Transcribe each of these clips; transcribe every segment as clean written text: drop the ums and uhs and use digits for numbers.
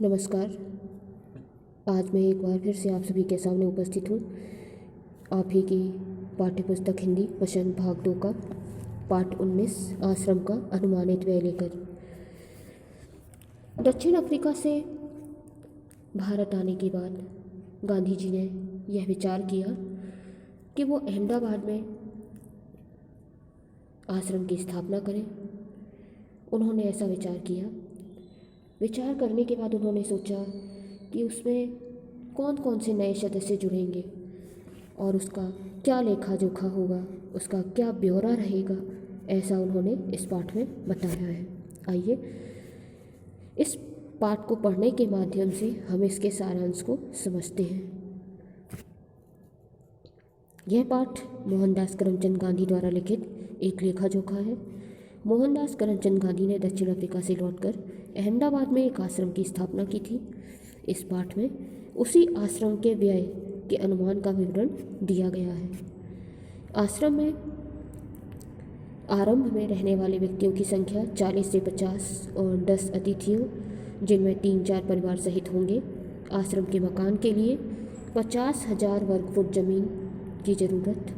नमस्कार। आज मैं एक बार फिर से आप सभी के सामने उपस्थित हूँ। आप ही की पाठ्यपुस्तक हिंदी वचन भाग 2 का पाठ 19 आश्रम का अनुमानित व्यय लेकर। दक्षिण अफ्रीका से भारत आने के बाद गांधी जी ने यह विचार किया कि वो अहमदाबाद में आश्रम की स्थापना करें। उन्होंने ऐसा विचार किया। विचार करने के बाद उन्होंने सोचा कि उसमें कौन कौन से नए सदस्य जुड़ेंगे और उसका क्या लेखा जोखा होगा, उसका क्या ब्यौरा रहेगा, ऐसा उन्होंने इस पाठ में बताया है। आइए इस पाठ को पढ़ने के माध्यम से हम इसके सारांश को समझते हैं। यह पाठ मोहनदास करमचंद गांधी द्वारा लिखित एक लेखा जोखा है। मोहनदास करमचंद गांधी ने दक्षिण अफ्रीका से लौटकर अहमदाबाद में एक आश्रम की स्थापना की थी। इस पाठ में उसी आश्रम के व्यय के अनुमान का विवरण दिया गया है। आश्रम में आरंभ में रहने वाले व्यक्तियों की संख्या 40 से 50 और 10 अतिथियों जिनमें 3-4 परिवार सहित होंगे। आश्रम के मकान के लिए 50,000 वर्ग फुट जमीन की ज़रूरत।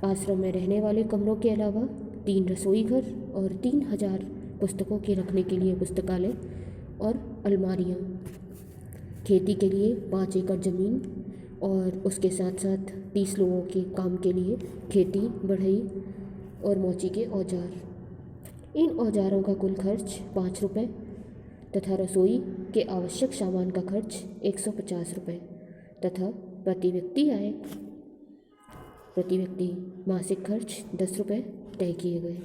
आश्रम में रहने वाले कमरों के अलावा 3 रसोई घर और 3,000 पुस्तकों के रखने के लिए पुस्तकालय और अलमारियाँ। खेती के लिए 5 एकड़ ज़मीन और उसके साथ साथ 30 लोगों के काम के लिए खेती, बढ़ई और मौची के औजार। इन औजारों का कुल खर्च 5 रुपये तथा रसोई के आवश्यक सामान का खर्च 150 रुपये तथा प्रति व्यक्ति मासिक खर्च 10 रुपये तय किए गए।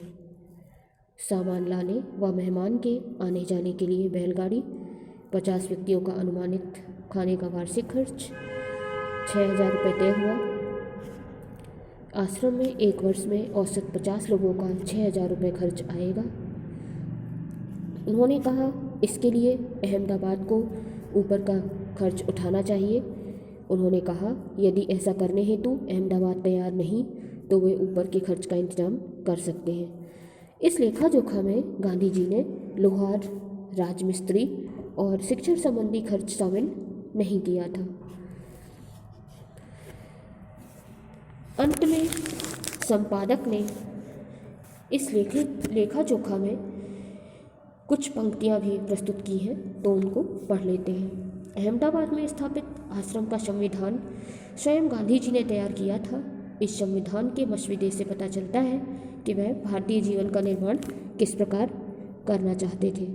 सामान लाने व मेहमान के आने जाने के लिए बैलगाड़ी, 50 व्यक्तियों का अनुमानित खाने का वार्षिक खर्च 6,000 रुपये तय हुआ। आश्रम में एक वर्ष में औसत 50 लोगों का 6,000 रुपये खर्च आएगा। उन्होंने कहा इसके लिए अहमदाबाद को ऊपर का खर्च उठाना चाहिए। उन्होंने कहा यदि ऐसा करने हेतु अहमदाबाद तैयार नहीं तो वे ऊपर के खर्च का इंतजाम कर सकते हैं। इस लेखा जोखा में गांधी जी ने लोहार, राजमिस्त्री और शिक्षण संबंधी खर्च शामिल नहीं किया था। अंत में संपादक ने इस लेखा जोखा में कुछ पंक्तियां भी प्रस्तुत की हैं, तो उनको पढ़ लेते हैं। अहमदाबाद में स्थापित आश्रम का संविधान स्वयं गांधी जी ने तैयार किया था। इस संविधान के मसविदे से पता चलता है कि वह भारतीय जीवन का निर्माण किस प्रकार करना चाहते थे।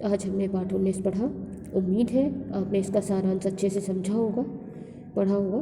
आज हमने पाठ 19 पढ़ा। उम्मीद है आपने इसका सारांश अच्छे से समझा होगा, पढ़ा होगा।